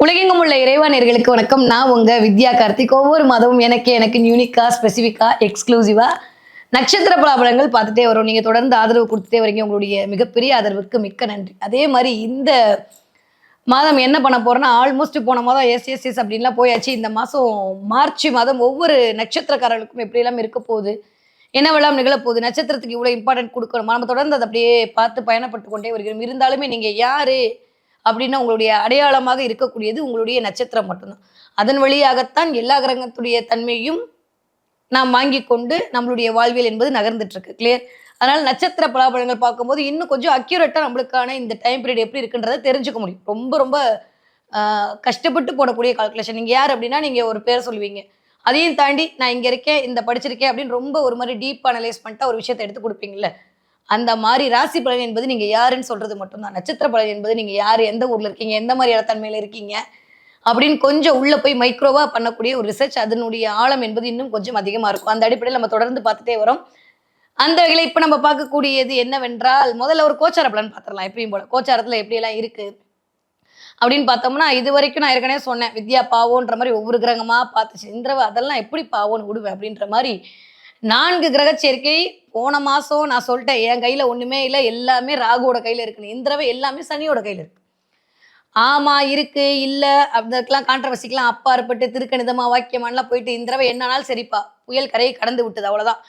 உலகெங்கும் உள்ள இறைவானியர்களுக்கு வணக்கம். நான் உங்க வித்யா கார்த்திக். ஒவ்வொரு மாதமும் எனக்கு யூனிக்கா, ஸ்பெசிஃபிக்கா, எக்ஸ்க்ளூசிவா நட்சத்திர பலாபலங்கள் பார்த்துட்டே வரும். நீங்க தொடர்ந்து ஆதரவு கொடுத்துட்டே வரீங்க. உங்களுடைய மிகப்பெரிய ஆதரவுக்கு மிக்க நன்றி. அதே மாதிரி இந்த மாதம் என்ன பண்ண போறோம்னா, ஆல்மோஸ்ட் போன மாதம் எஸ் அப்படின்லாம் போயாச்சு. இந்த மாசம் மார்ச் மாதம் ஒவ்வொரு நட்சத்திரக்காரர்களுக்கும் எப்படியெல்லாம் இருக்க போகுது, என்னவெல்லாம் நிகழப்போகுது, நட்சத்திரத்துக்கு இவ்வளவு இம்பார்ட்டன்ட் கொடுக்கணும், நம்ம தொடர்ந்து அதை அப்படியே பார்த்து பயணப்பட்டு கொண்டே வருகிறோம். இருந்தாலுமே நீங்க யாரு அப்படின்னா உங்களுடைய அடையாளமாக இருக்கக்கூடியது உங்களுடைய நட்சத்திரம் மட்டும்தான். அதன் வழியாகத்தான் எல்லா கிரகத்துடைய தன்மையும் நாம் வாங்கி கொண்டு நம்மளுடைய வாழ்வியல் என்பது நகர்ந்துட்டு இருக்கு. கிளியர்? அதனால நட்சத்திர பலாபலங்கள் பார்க்கும்போது இன்னும் கொஞ்சம் அக்யூரேட்டா நம்மளுக்கான இந்த டைம் பீரியட் எப்படி இருக்குன்றதை தெரிஞ்சுக்க முடியும். ரொம்ப ரொம்ப கஷ்டப்பட்டு போடக்கூடிய கால்குலேஷன். நீங்க யார் அப்படின்னா நீங்க ஒரு பேர் சொல்லுவீங்க. அதையும் தாண்டி நான் இங்க இருக்கேன், இந்த படிச்சிருக்கேன் அப்படின்னு ரொம்ப ஒரு மாதிரி டீப் அனலைஸ் பண்ணிட்டு ஒரு விஷயத்தை எடுத்து கொடுப்பீங்கல்ல, அந்த மாதிரி ராசி பலன் என்பது நீங்க யாருன்னு சொல்றது மட்டும்தான். நட்சத்திர பலன் என்பது நீங்க யாரு, எந்த ஊர்ல இருக்கீங்க, எந்த மாதிரியான தன்மையில இருக்கீங்க அப்படின்னு கொஞ்சம் உள்ள போய் மைக்ரோவா பண்ணக்கூடிய ஒரு ரிசர்ச். அதனுடைய ஆழம் என்பது இன்னும் கொஞ்சம் அதிகமா இருக்கும். அந்த அடிப்படையில் நம்ம தொடர்ந்து பார்த்துட்டே வரோம். அந்த வகையில இப்ப நம்ம பார்க்கக்கூடியது என்னவென்றால், முதல்ல ஒரு கோச்சார பலன் பார்த்துடலாம். எப்பயும் போல கோச்சாரத்துல எப்படி எல்லாம் இருக்கு அப்படின்னு பார்த்தோம்னா, இது வரைக்கும் நான் ஏற்கனவே சொன்னேன், வித்யா பாவோன்ற மாதிரி ஒவ்வொரு கிரகமா பார்த்துச்சு. இந்திரவ அதெல்லாம் எப்படி பாவோன்னு விடுவேன் அப்படின்ற மாதிரி 4 கிரக சேர்க்கை போன மாசம் நான் சொல்லிட்டேன். என் கையில ஒண்ணுமே இல்லை, எல்லாமே ராகுவோட கையில இருக்குன்னு. இந்த தடவை எல்லாமே சனியோட கையில இருக்கு. ஆமா இருக்கு இல்ல அதுக்கெல்லாம் கான்ட்ரவர்சிக்கெல்லாம் அப்பாற்பட்டு திருக்கணிதமா வாக்கியமானலாம் போயிட்டு இந்த தடவை என்னன்னாலும் சரிப்பா, புயல் கரையை கடந்து விட்டது, அவ்வளவுதான்.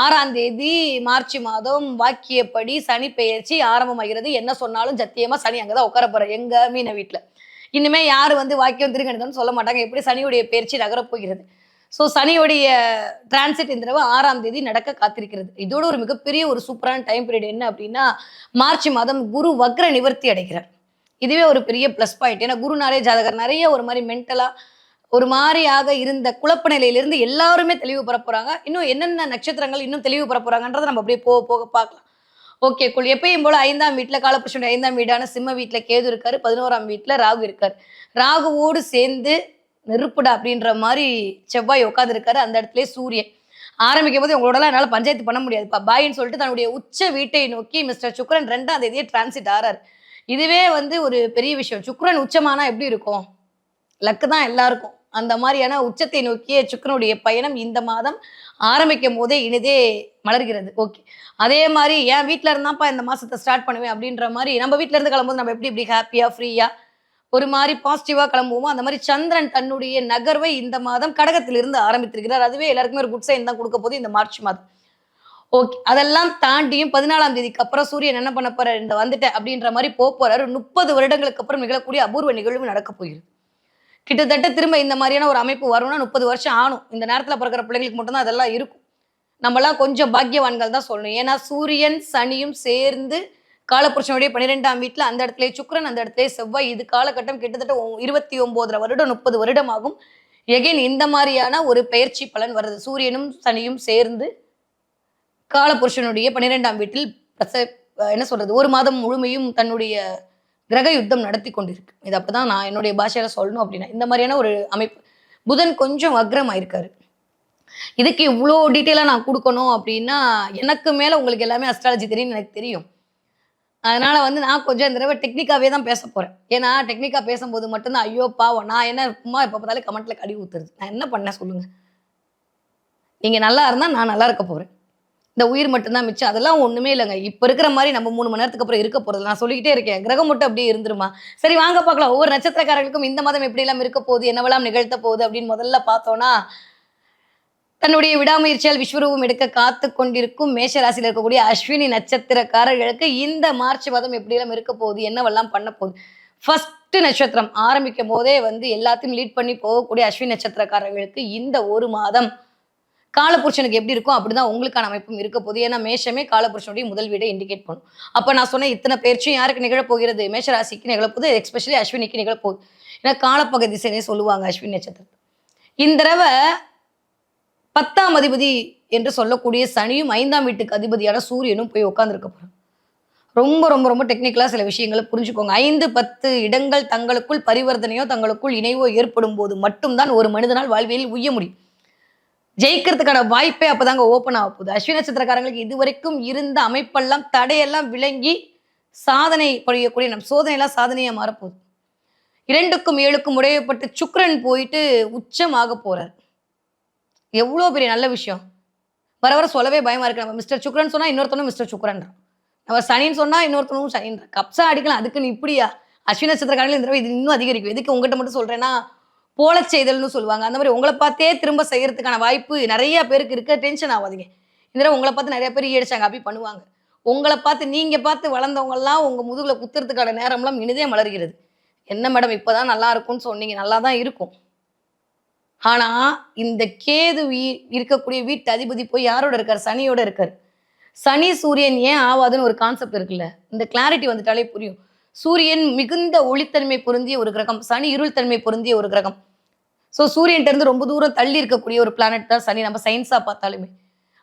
6ஆம் தேதி மார்ச் மாதம் வாக்கியப்படி சனி பெயர்ச்சி ஆரம்பமாகிறது. என்ன சொன்னாலும் சத்தியமா சனி அங்கதான் உட்கார போற எங்க மீன வீட்டுல. இனிமே யாரு வந்து வாக்கியம் திருக்கணிதம்னு சொல்ல மாட்டாங்க. எப்படி சனியுடைய பெயர்ச்சி நகரப் போகிறது. ஸோ சனியோடைய டிரான்சிட் இந்த தடவை 6ஆம் தேதி நடக்க காத்திருக்கிறது. இதோட ஒரு மிகப்பெரிய ஒரு சூப்பரான டைம் பீரியட் என்ன அப்படின்னா, மார்ச் மாதம் குரு வக்ர நிவர்த்தி அடைகிறார். இதுவே ஒரு பெரிய பிளஸ் பாயிண்ட். ஏன்னா குருநாரே ஜாதகர் நிறைய ஒரு மாதிரி மென்டலா ஒரு மாதிரியாக இருந்த குழப்ப நிலையிலிருந்து எல்லாருமே தெளிவு பெற போறாங்க. இன்னும் என்னென்ன நட்சத்திரங்கள் இன்னும் தெளிவு பெற போறாங்கன்றதை நம்ம அப்படியே போக போக பார்க்கலாம். ஓகே குள். எப்பயும் போல 5ஆம் வீட்டுல காலபுருஷனுடைய 5ஆம் வீடான சிம்ம வீட்டுல கேது இருக்காரு, 11ஆம் வீட்டுல ராகு இருக்காரு. ராகுவோடு சேர்ந்து நெருப்புடா அப்படின்ற மாதிரி செவ்வாய் உட்காந்துருக்காரு. அந்த இடத்துல சூரியன் ஆரம்பிக்கும் போது உங்களோட என்னால பஞ்சாயத்து பண்ண முடியாதுப்பா பாயின்னு சொல்லிட்டு தன்னுடைய உச்ச வீட்டை நோக்கி மிஸ்டர் சுக்ரன் 2ஆம் தேதியே டிரான்சிட் ஆறாரு. இதுவே வந்து ஒரு பெரிய விஷயம். சுக்ரன் உச்சமானா எப்படி இருக்கும்? லக்கு தான் எல்லாருக்கும். அந்த மாதிரியான உச்சத்தை நோக்கிய சுக்ரனுடைய பயணம் இந்த மாதம் ஆரம்பிக்கும் போதே இனிதே மலர்கிறது. ஓகே. அதே மாதிரி என் வீட்டுல இருந்தாப்பா இந்த மாசத்தை ஸ்டார்ட் பண்ணுவேன் அப்படின்ற மாதிரி நம்ம வீட்டுல இருந்து கிளம்பும்போது நம்ம எப்படி ஹாப்பியா ஃப்ரீயா ஒரு மாதிரி பாசிட்டிவா கிளம்புவோம். அந்த மாதிரி சந்திரன் தன்னுடைய நகர்வை இந்த மாதம் கடகத்திலிருந்து ஆரம்பித்திருக்கிறார். அதுவே எல்லாருக்குமே ஒரு குட் சைன் தான் கொடுக்க போது இந்த மார்ச் மாதம். ஓகே. அதெல்லாம் தாண்டியும் 14ஆம் தேதிக்கு அப்புறம் சூரியன் என்ன பண்ண போறாரு, இந்த வந்துட்டேன் அப்படின்ற மாதிரி போறாரு. 30 வருடங்களுக்கு அப்புறம் நிகழக்கூடிய அபூர்வ நிகழ்வு நடக்க போகிறது. கிட்டத்தட்ட திரும்ப இந்த மாதிரியான ஒரு அமைப்பு வரும்னா 30 வருஷம் ஆணும். இந்த நேரத்துல பிறக்கிற பிள்ளைங்களுக்கு மட்டும்தான் அதெல்லாம் இருக்கும். நம்மலாம் கொஞ்சம் பாக்கியவான்கள் தான் சொல்லணும். ஏன்னா சூரியன் சனியும் சேர்ந்து காலபுருஷனுடைய 12ஆம் வீட்டுல அந்த இடத்துல சுக்கிரன், அந்த இடத்துல செவ்வாய். இது காலகட்டம் கிட்டத்தட்ட 29 வருடம் 30 வருடம் ஆகும். எகைன் இந்த மாதிரியான ஒரு பெயர்ச்சி பலன் வருது. சூரியனும் சனியும் சேர்ந்து காலபுருஷனுடைய 12ஆம் வீட்டில் என்ன சொல்றது, ஒரு மாதம் முழுமையும் தன்னுடைய கிரக யுத்தம் நடத்தி கொண்டிருக்கு. இது அப்பதான் நான் என்னுடைய பாஷையில சொல்லணும் அப்படின்னா இந்த மாதிரியான ஒரு அமைப்பு. புதன் கொஞ்சம் வக்ரம் ஆயிருக்காரு. இதுக்கு இவ்வளோ டீட்டெயிலா நான் கொடுக்கணும் அப்படின்னா எனக்கு மேல உங்களுக்கு எல்லாமே அஸ்ட்ராலஜி தெரியும் எனக்கு தெரியும். அதனால வந்து நான் கொஞ்சம் இந்த தடவை டெக்னிக்காவே தான் பேச போறேன். ஏன்னா டெக்னிக்கா பேசும்போது மட்டும்தான் ஐயோ பாவம் நான் என்ன சும்மா எப்ப பார்த்தாலும் கமெண்ட்ல கடி ஊத்துறது. நான் என்ன பண்ணேன் சொல்லுங்க. நீங்க நல்லா இருந்தா நான் நல்லா இருக்க போறேன். இந்த உயிர் மட்டும்தான் மிச்சம். அதெல்லாம் ஒண்ணுமே இல்லைங்க. இப்ப இருக்கிற மாதிரி நம்ம 3 மணி நேரத்துக்கு அப்புறம் இருக்க போறது நான் சொல்லிக்கிட்டே இருக்கேன். கிரகம் மட்டும் அப்படியே இருந்துருமா? சரி வாங்க பார்க்கலாம். ஒவ்வொரு நட்சத்திரக்காரர்களுக்கும் இந்த மாதம் எப்படி எல்லாம் இருக்க போகுது, என்னவெல்லாம் நிகழ்த்த போகுது அப்படின்னு முதல்ல பார்த்தோம்னா, தன்னுடைய விடாமுயற்சியால் விஸ்வரூபம் எடுக்க காத்து கொண்டிருக்கும் மேஷ ராசியில் இருக்கக்கூடிய அஸ்வினி நட்சத்திரக்காரர்களுக்கு இந்த மார்ச் மாதம் எப்படி எல்லாம் இருக்க போகுது, என்னவெல்லாம் பண்ண போகுது. ஃபர்ஸ்ட் நட்சத்திரம் ஆரம்பிக்கும் போதே வந்து எல்லாத்தையும் லீட் பண்ணி போகக்கூடிய அஸ்வினி நட்சத்திரக்காரர்களுக்கு இந்த ஒரு மாதம் காலபுருஷனுக்கு எப்படி இருக்கும் அப்படிதான் உங்களுக்கான அமைப்பும் இருக்க போகுது. ஏன்னா மேஷமே காலபுருஷனுடைய முதல் வீடை இண்டிகேட் பண்ணும். அப்ப நான் சொன்ன இத்தனை பேர்ச்சும் யாருக்கு நிகழப்போகிறது, மேஷ ராசிக்கு நிகழப்போகுது, எஸ்பெஷலி அஸ்வினிக்கு நிகழப்போகுது. ஏன்னா காலப்பக திசைனே சொல்லுவாங்க அஸ்வினி நட்சத்திரத்தை. இந்த தடவை 10ஆம் அதிபதி என்று சொல்லக்கூடிய சனியும் 5ஆம் வீட்டுக்கு அதிபதியான சூரியனும் போய் உட்கார்ந்துருக்க போறாங்க. ரொம்ப ரொம்ப ரொம்ப டெக்னிக்கலா சில விஷயங்களை புரிஞ்சுக்கோங்க. 5, 10 இடங்கள் தங்களுக்குள் பரிவர்த்தனையோ தங்களுக்குள் இணைவோ ஏற்படும் போது மட்டும்தான் ஒரு மனிதனால் வாழ்வியலில் உய்ய முடியும். ஜெயிக்கிறதுக்கான வாய்ப்பே அப்பதாங்க ஓப்பன் ஆக போகுது. அஸ்வினி நட்சத்திரக்காரங்களுக்கு இதுவரைக்கும் இருந்த அமைப்பெல்லாம் தடையெல்லாம் விளங்கி சாதனை புரியக்கூடிய நம் சோதனை எல்லாம் சாதனையா மாறப்போகுது. 2க்கும் 7க்கும் உடையப்பட்ட சுக்கிரன் போயிட்டு உச்சமாக போறார். எவ்வளோ பெரிய நல்ல விஷயம். வர வர சொல்லவே பயமா இருக்கு. நம்ம மிஸ்டர் சுக்ரன் சொன்னா இன்னொருத்தனும் மிஸ்டர் சுக்ரன்றான். நம்ம சனின்னு சொன்னா இன்னொருத்தனும் சனின்றான். கப்ஸா அடிக்கலாம். அதுக்கு நீ இப்படியா? அஸ்வினி நட்சத்திரக்காரங்களே இந்த தடவை இது இன்னும் அதிகரிக்கும். எதுக்கு உங்ககிட்ட மட்டும் சொல்றேன்னா, போலச் செய்தல்னு சொல்லுவாங்க. அந்த மாரி உங்கள பார்த்தே திரும்ப செய்யறதுக்கான வாய்ப்பு நெறைய பேருக்கு இருக்கு. டென்ஷன் ஆவாதீங்க. இந்த தடவை உங்கள பார்த்து நெறைய பேர் ஈயடிச்சாங்க. அப்படி பண்ணுவாங்க. உங்கள பார்த்து நீங்க பார்த்து வளர்ந்தவங்கலாம் உங்க முதுகுல குத்துறதுக்கான நேரம்லாம் இனிதே மலர்கிறது. என்ன மேடம் இப்பதான் நல்லா இருக்கும்னு சொன்னீங்க. நல்லா தான் இருக்கும். ஆனா, இந்த கேது இருக்கக்கூடிய வீட்டு அதிபதி போய் யாரோட இருக்காரு? சனியோட இருக்காரு. சனி, சூரியன் ஏன் ஆவாதுன்னு ஒரு கான்செப்ட் இருக்குல்ல. இந்த கிளாரிட்டி வந்துட்டாலே புரியும். சூரியன் மிகுந்த ஒளித்தன்மை பொருந்திய ஒரு கிரகம். சனி இருள் தன்மை பொருந்திய ஒரு கிரகம். ஸோ சூரியன்ட்ட இருந்து ரொம்ப தூரம் தள்ளி இருக்கக்கூடிய ஒரு பிளானட் தான் சனி. நம்ம சயின்ஸா பார்த்தாலுமே.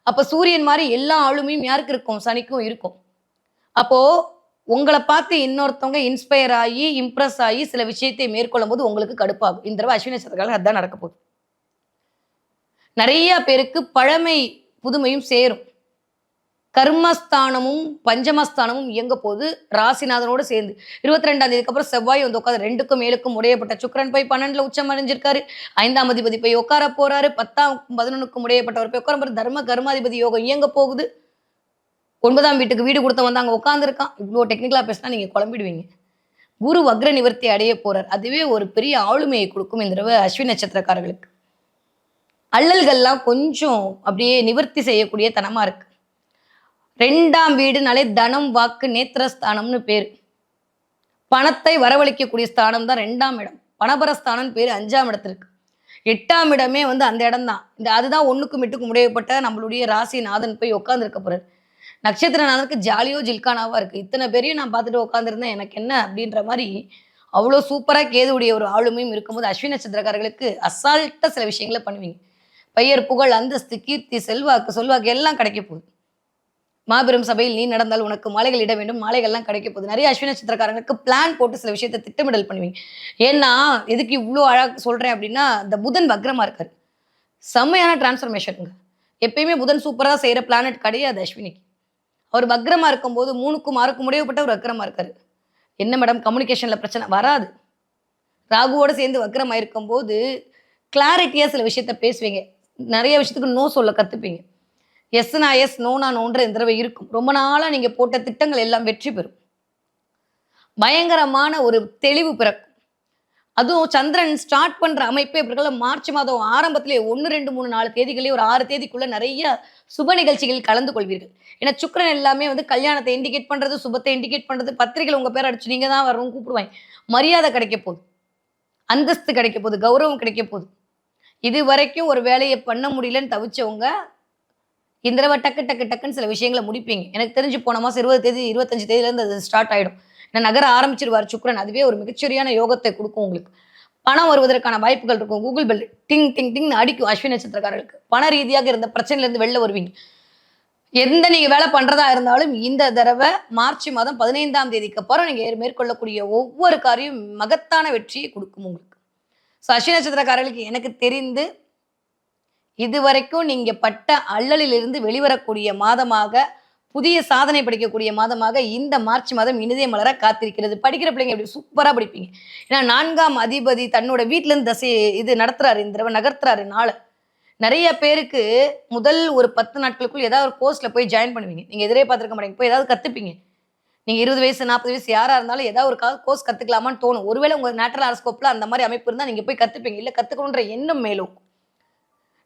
அப்ப சூரியன் மாரி எல்லா ஆளுமையும் யாருக்கு இருக்கும்? சனிக்கும் இருக்கும். அப்போ உங்கள பார்த்து இன்னொருத்தவங்க இன்ஸ்பயர் ஆயி, இம்ப்ரெஸ் ஆயி சில விஷயத்தை மேற்கொள்ளும்போது உங்களுக்கு கடுப்பாகும். இந்த தடவ அஸ்வினி நட்சத்திரக்காரங்களுக்கு அதான் நடக்க போகுது. நெறைய பேருக்கு பழமை, புதுமையும் சேரும். கர்மஸ்தானமும், பஞ்சமஸ்தானமும் இயங்க போது ராசிநாதனோடு சேர்ந்து 22ஆம் தேதிக்கு அப்புறம் செவ்வாய் வந்து உட்காந்து 2க்கும் 7க்கும் உடையப்பட்ட சுக்கிரன் போய் 12ல உச்சம் அடைஞ்சிருக்காரு. 5ஆம் அதிபதி போய் உட்கார போறாரு. 10ஆம் 11க்கும் உடையப்பட்டவர் போய் உட்கார போறாரு. தர்ம கர்மாதிபதி யோகம் இயங்க போகுது. 9ஆம் வீட்டுக்கு வீடு கொடுத்த வந்து அங்க உட்கார்ந்துருக்கான். இவ்ளோ டெக்னிக்கலா பேசினா நீங்க குழம்பிடுவீங்க. குரு வக்ர நிவர்த்தி அடைய போறார். அதுவே ஒரு பெரிய ஆளுமையை கொடுக்கும் இந்த தடவை அஸ்வினி நட்சத்திரக்காரர்களுக்கு. அல்லல்கள்லாம் கொஞ்சம் அப்படியே நிவர்த்தி செய்யக்கூடிய தனமா இருக்கு. 2ஆம் வீடுனாலே தனம், வாக்கு, நேத்திரஸ்தானம்னு பேரு. பணத்தை வரவழைக்கக்கூடிய ஸ்தானம் தான் 2ஆம் இடம். பணபரஸ்தானம்னு பேரு 5ஆம் இடத்திற்கு. 8ஆம் இடமே வந்து அந்த இடம் தான். அதுதான் 1க்கும் 8க்கும் உடையப்பட்ட நம்மளுடைய ராசிநாதன் போய் உட்கார்ந்துருக்க போறாரு. நட்சத்திரநாதனுக்கு ஜாலியோ ஜில்கானாவா இருக்கு. இத்தனை பேரையும் நான் பார்த்துட்டு உட்காந்துருந்தேன் எனக்கு என்ன அப்படின்ற மாதிரி அவ்வளோ சூப்பரா கேதுவுடைய ஒரு ஆளுமையும் இருக்கும்போது அஸ்வினி நட்சத்திரக்காரர்களுக்கு அசால்ட்டா சில விஷயங்களை பண்ணுவீங்க. பெயர், புகழ், அந்தஸ்து, கீர்த்தி, செல்வாக்கு, சொல்வாக்கு எல்லாம் கிடைக்க போகுது. மாபெரும் சபையில் நீ நடந்தால் உனக்கு மாலைகள் இட வேண்டும். மாலைகள்லாம் கிடைக்க போகுது. நிறைய அஸ்வினி நட்சத்திரக்காரங்களுக்கு பிளான் போட்டு சில விஷயத்தை திட்டமிடல் பண்ணுவீங்க. ஏன்னா எதுக்கு இவ்வளோ அழகா சொல்றேன் அப்படின்னா, இந்த புதன் வக்ரமா இருக்காரு. செம்மையான டிரான்ஸ்ஃபர்மேஷனுங்க. எப்பயுமே புதன் சூப்பரா செய்யற பிளானட் கிடையாது அஸ்வினிக்கு. அவர் வக்ரமா இருக்கும்போது 3க்கும் 6க்கும் உடையப்பட்ட ஒரு வக்ரமா இருக்காரு. என்ன மேடம் கம்யூனிகேஷன்ல பிரச்சனை வராது. ராகுவோட சேர்ந்து வக்ரமா இருக்கும்போது கிளாரிட்டியா சில விஷயத்த பேசுவீங்க. நிறைய விஷயத்துக்கு நோ சொல்ல கத்துப்பீங்க. எஸ்னா எஸ், நோனா நோன்ற இந்த தடவை இருக்கும். ரொம்ப நாளா நீங்க போட்ட திட்டங்கள் எல்லாம் வெற்றி பெறும். பயங்கரமான ஒரு தெளிவு பிறக்கும். அதுவும் சந்திரன் ஸ்டார்ட் பண்ற அமைப்பே எப்படி மார்ச் மாதம் ஆரம்பத்திலே 1, 2, 3, 4 தேதிகளே ஒரு 6 தேதிக்குள்ள நிறைய சுப நிகழ்ச்சிகளில் கலந்து கொள்வீர்கள். ஏன்னா சுக்கிரன் எல்லாமே வந்து கல்யாணத்தை இண்டிகேட் பண்றது, சுபத்தை இண்டிகேட் பண்றது, பத்திரிகையில் உங்க பேர் அடிச்சு நீங்க தான் வரணும் கூப்பிடுவாங்க. மரியாதை கிடைக்க போகுது, அந்தஸ்து கிடைக்க போகுது, கௌரவம் கிடைக்க போகுது. இது வரைக்கும் ஒரு வேலையை பண்ண முடியலன்னு தவிச்சவங்க இந்த தடவை டக்கு டக்கு டக்குன்னு சில விஷயங்களை முடிப்பீங்க. எனக்கு தெரிஞ்சு போன மாசம் 20 தேதி 25 தேதியிலேருந்து அது ஸ்டார்ட் ஆயிடும். ஏன்னா நகர ஆரம்பிச்சிருவார் சுக்கிரன். அதுவே ஒரு மிகச்சரியான யோகத்தை கொடுக்கும் உங்களுக்கு. பணம் வருவதற்கான வாய்ப்புகள் இருக்கும். கூகுள் பெல் டிங் டிங் டிங் அடிக்கும் அஸ்வினி நட்சத்திரக்காரர்களுக்கு. பண ரீதியாக இருந்த பிரச்சனையிலேருந்து வெளில வருவீங்க. எந்த நீங்க வேலை பண்றதா இருந்தாலும் இந்த தடவை மார்ச் மாதம் 15ஆம் தேதிக்கு அப்புறம் நீங்க மேற்கொள்ளக்கூடிய ஒவ்வொரு காரியம் மகத்தான வெற்றியை கொடுக்கும் உங்களுக்கு. ஸோ அஸ்வினி நட்சத்திரக்காரர்களுக்கு எனக்கு தெரிந்து இதுவரைக்கும் நீங்க பட்ட அல்லலிலிருந்து வெளிவரக்கூடிய மாதமாக, புதிய சாதனை படிக்கக்கூடிய மாதமாக இந்த மார்ச் மாதம் இனிதே மலர காத்திருக்கிறது. படிக்கிற பிள்ளைங்க எப்படி சூப்பரா படிப்பீங்க. ஏன்னா 4ஆம் அதிபதி தன்னோட வீட்டுல இருந்து இது நடத்துறாரு. இந்த தடவை நகர்த்துறாரு நாள. நிறைய பேருக்கு முதல் ஒரு 10 நாட்களுக்குள் ஏதாவது ஒரு கோர்ஸ்ல போய் ஜாயின் பண்ணுவீங்க. நீங்க எதிரே பார்த்திருக்க மாட்டீங்க. போய் ஏதாவது கத்துப்பீங்க. நீங்க 20 வயசு 40 வயசு யாரா இருந்தாலும் ஏதாவது ஒரு கோர்ஸ் கத்துக்கலாமான்னு தோணும். ஒருவேளை உங்க நேச்சுரல் ஹாரோஸ்கோப்ல அந்த மாதிரி அமைப்பு இருந்தா நீங்க போய் கத்துப்பீங்க. இல்ல கத்துக்கணுன்ற எண்ணம் மேலும்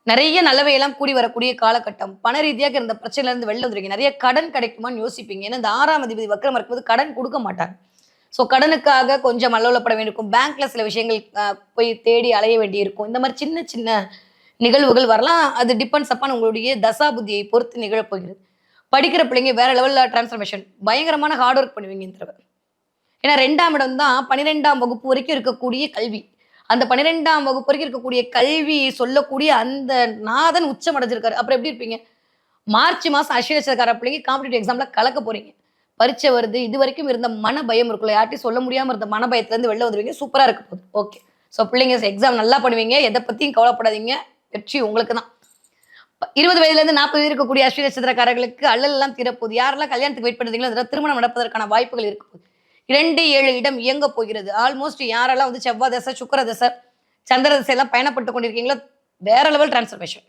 நிறைய நல்லவையெல்லாம் கூடி வரக்கூடிய காலகட்டம். பண ரீதியாக இருந்த பிரச்சனையில இருந்து வெளில வந்துருவீங்க. நிறைய கடன் கிடைக்குமான்னு யோசிப்பீங்க. ஏன்னா இந்த 6ஆம் அதிபதி வக்ரம் இருக்கும்போது கடன் கொடுக்க மாட்டாங்க. ஸோ கடனுக்காக கொஞ்சம் அல்லோலப்பட வேண்டியிருக்கும். பேங்க்ல சில விஷயங்கள் போய் தேடி அலைய வேண்டி இருக்கும். இந்த மாதிரி சின்ன சின்ன நிகழ்வுகள் வரலாம். அது டிபெண்ட்ஸ் அப்பான் உங்களுடைய தசா புத்தியை பொறுத்து நிகழப்போகிறது. படிக்கிற பிள்ளைங்க வேற லெவல்ல டிரான்ஸ்ஃபர்மேஷன் பயங்கரமான ஹார்ட் ஒர்க் பண்ணுவீங்க இந்த தடவை. ஏன்னா 2ஆம் இடம் தான் 12ஆம் வகுப்பு வரைக்கும் இருக்கக்கூடிய கல்வி. அந்த 12ஆம் வகுப்பு வரைக்கும் இருக்கக்கூடிய கல்வி சொல்லக்கூடிய அந்த நாதன் உச்சம் அடைஞ்சிருக்காரு. அப்புறம் எப்படி இருப்பீங்க? மார்ச் மாசம் அஸ்வினி நட்சத்திரக்கார பிள்ளைங்க காம்படிட்டிவ் எக்ஸாம்ல கலக்க போறீங்க. பரீட்சை வருது. இது வரைக்கும் இருந்த மன பயம் இருக்குல்ல, யார்ட்டையும் சொல்ல முடியாம இருந்த மன பயத்துல இருந்து வெளில வந்துருவீங்க. சூப்பரா இருக்க போகுது. ஓகே. ஸோ பிள்ளைங்க எக்ஸாம் நல்லா பண்ணுவீங்க. எதை பத்தியும் கவலைப்படாதீங்க. வெற்றி உங்களுக்கு தான். 20 வயதுல இருந்து 40 வயது இருக்கக்கூடிய அஸ்வினி நட்சத்திரக்காரர்களுக்கு அல்லல் எல்லாம் தீரப்போகுது. யாரெல்லாம் கல்யாணத்துக்கு வெயிட் பண்றீங்களோ திருமணம் நடப்பதற்கான வாய்ப்புகள் இருக்கு. 2-7 இடம் இயங்க போகிறது. ஆல்மோஸ்ட் யாரெல்லாம் வந்து செவ்வாய் தசை, சுக்கிர தசை, சந்திர தசை எல்லாம் பயணப்பட்டு கொண்டிருக்கீங்களோ, வேற லெவல் டிரான்ஸ்ஃபர்மேஷன்.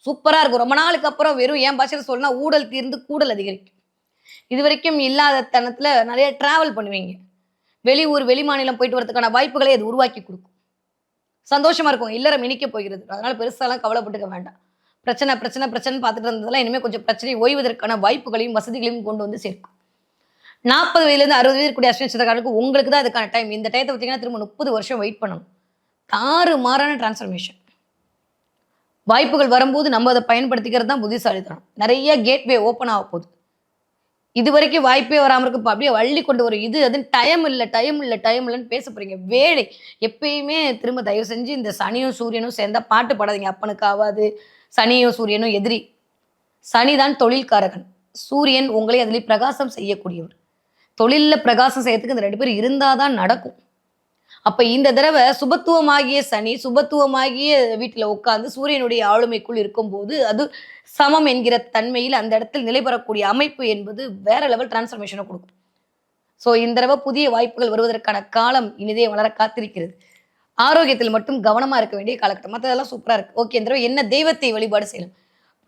சூப்பரா இருக்கும். ரொம்ப நாளுக்கு அப்புறம் வெறும் என் பாஷையில சொல்லணும்னா, ஊடல் தீர்ந்து கூடல் அதிகரிக்கும். இதுவரைக்கும் இல்லாத தனத்துல நெறைய டிராவல் பண்ணுவீங்க. வெளியூர், வெளிமாநிலம் போயிட்டு வரதுக்கான வாய்ப்புகளை அது உருவாக்கி குடுக்கும். சந்தோஷமா இருக்கும். இல்லறம் இனிக்கப் போகிறது. அதனால பெருசாலாம் கவலைப்பட்டுக்க வேண்டாம். பிரச்சனை, பிரச்சனை, பிரச்சனைன்னு பார்த்துட்டு இருந்ததெல்லாம் இனிமே கொஞ்சம் பிரச்சனை ஓய்வதற்கான வாய்ப்புகளையும், வசதிகளையும் கொண்டு வந்து சேர்க்கும். 40 வயதிலிருந்து 60 வயது இருக்கக்கூடிய அஸ்வினி நட்சத்திரக்காரர்களுக்கு உங்களுக்கு தான் அதுக்கான டைம். இந்த டயத்த பார்த்தீங்கன்னா, திரும்ப 30 வருஷம் வெயிட் பண்ணணும். தாறுமாறான டிரான்ஸ்ஃபர்மேஷன். வாய்ப்புகள் வரும்போது நம்ம அத பயன்படுத்திக்கிறது தான் புத்திசாலித்தனம். நெறைய கேட்வே ஓப்பன் ஆகப் போகுது. இதுவரைக்கும் வாய்ப்பே வராம இருக்கு. இப்ப அப்படியே அள்ளி கொண்டு வரும். இது அதுன்னு டைம் இல்ல, டைம் இல்ல, டைம் இல்லன்னு பேசப் போறீங்க. வேலை எப்பயுமே திரும்ப தயவு செஞ்சு இந்த சனியும், சூரியனும் சேர்ந்தா பாட்டு பாடாதீங்க. அப்பனுக்கு ஆவாது. சனியும், சூரியனும் எதிரி. சனிதான் தொழில்காரகன். சூரியன் உங்களை அதிலே பிரகாசம் செய்யக்கூடியவர். தொழில்ல பிரகாசம் செய்யறதுக்கு இந்த 2 பேரும் இருந்தா தான் நடக்கும். அப்ப இந்த தடவை சுபத்துவமாகிய சனி, சுபத்துவமாகிய வீட்டுல உட்கார்ந்து சூரியனுடைய ஆளுமைக்குள் இருக்கும்போது, அது சமம் என்கிற தன்மையில் அந்த இடத்தில் நிலை பெறக்கூடிய அமைப்பு என்பது வேற லெவல் டிரான்ஸ்ஃபர்மேஷன குடுக்கும். ஸோ இந்த தடவை புதிய வாய்ப்புகள் வருவதற்கான காலம் இனிதே வளர காத்திருக்கிறது. ஆரோக்கியத்தில் மட்டும் கவனமா இருக்க வேண்டிய காலகட்டம். மத்ததெல்லாம் சூப்பரா இருக்கு. ஓகே, இந்த தடவை என்ன தெய்வத்தை வழிபாடு செய்யலாம்?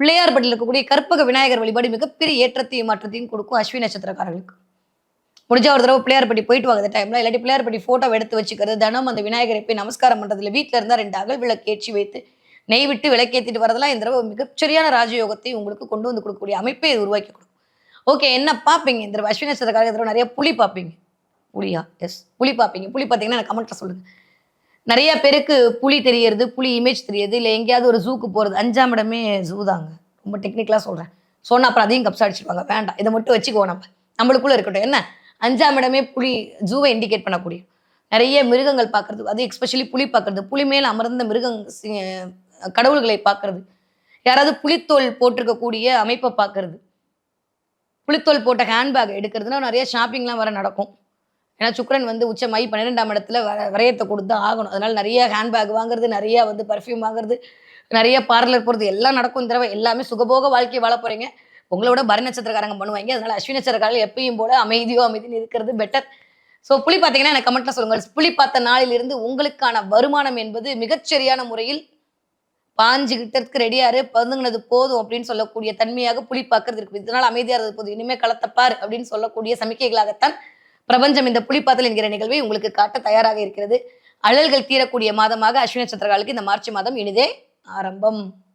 பிள்ளையார்பட்டியில் இருக்கக்கூடிய கற்பக விநாயகர் வழிபாடு மிகப்பெரிய ஏற்றத்தையும் மாற்றத்தையும் கொடுக்கும் அஸ்வினி நட்சத்திரக்காரர்களுக்கு. முடிஞ்சா ஒரு தடவை பிள்ளையார்பட்டி போயிட்டு வாங்க அந்த டைம்ல. இல்லாட்டி பிள்ளையார்பட்டி போட்டோ எடுத்து வச்சுக்கிறது, தினம் அந்த விநாயகரை போய் நமஸ்காரம் பண்றதுல வீட்டுல இருந்தா 2 அகல் விளக்கு ஏற்றி வைத்து நெய் விட்டு விளக்கேத்திட்டு வரதெல்லாம் இந்த தடவை மிகச்சரியான ராஜயோகத்தை உங்களுக்கு கொண்டு வந்து கொடுக்கக்கூடிய அமைப்பை இது உருவாக்கி கொடுக்கும். ஓகே, என்ன பார்ப்பீங்க இந்த தடவை அஸ்வினி நட்சத்திரக்காரங்க? இந்த தடவை நிறைய புலி பார்ப்பீங்க. புலியா? எஸ், புலி பார்ப்பீங்க. புலி பார்த்தீங்கன்னா எனக்கு கமெண்ட்ல சொல்லுங்க. நிறைய பேருக்கு புலி தெரியறது, புலி இமேஜ் தெரியுது, இல்ல எங்கேயாவது ஒரு ஜூக்கு போறது. 5ஆம் இடமே ஜூ தாங்க. ரொம்ப டெக்னிக்கலா சொல்றேன். சொன்னா அப்புறம் அதையும் கப்ஸ் அடிச்சிருவாங்க. வேண்டாம், இதை மட்டும் வச்சுக்குவோம். நம்மளுக்குள்ள இருக்கட்டும். என்ன 5ஆம் இடமே புலி, ஜூவை இண்டிகேட் பண்ணக்கூடிய நிறைய மிருகங்கள் பார்க்கறது, அது எஸ்பெஷலி புலி பார்க்கறது, புலி மேல் அமர்ந்த கடவுள்களை பார்க்கறது, யாராவது புலித்தோல் போட்டிருக்கக்கூடிய அமைப்பை பார்க்கறது, புலித்தோல் போட்ட ஹேண்ட்பேக் எடுக்கிறதுனா நிறைய ஷாப்பிங்லாம் வர நடக்கும். ஏன்னா சுக்கிரன் வந்து உச்சமாயி 12ஆம் இடத்துல விரயத்தை கொடுத்து தான் ஆகணும். அதனால நிறைய ஹேண்ட்பேக் வாங்குறது, நிறைய வந்து பர்ஃப்யூம் வாங்குறது, நிறைய பார்லர் போகிறது எல்லாம் நடக்கும். இந்த தடவை எல்லாமே சுகபோக வாழ்க்கை வாழ போறீங்க. உங்களோட பரணி நட்சத்திரக்காரங்க பண்ணுவாங்க. அதனால அஸ்வினி நட்சத்திரக்காரர்கள் எப்பயும் போல அமைதின்னு இருக்கிறது பெட்டர். ஸோ புலி பார்த்தீங்கன்னா எனக்கு கமெண்ட்ல சொல்லுங்க. புலி பார்த்த நாளிலிருந்து உங்களுக்கான வருமானம் என்பது மிகச்சரியான முறையில் பாஞ்சுகிட்டதுக்கு ரெடியாரு, பதுங்கினது போதும் அப்படின்னு சொல்லக்கூடிய தன்மையாக புலி பார்க்கறது இருக்குது. இதனால அமைதியா இருந்தது போதும், இனிமே களத்தப்பார் அப்படின்னு சொல்லக்கூடிய சமிக்கைகளாகத்தான் பிரபஞ்சம் இந்த புலிப்பாத்தல் என்கிற நிகழ்வை உங்களுக்கு காட்ட தயாராக இருக்கிறது. அழல்கள் தீரக்கூடிய மாதமாக அஸ்வினி நட்சத்திரக்காரர்களுக்கு இந்த மார்ச் மாதம் இனிதே ஆரம்பம்.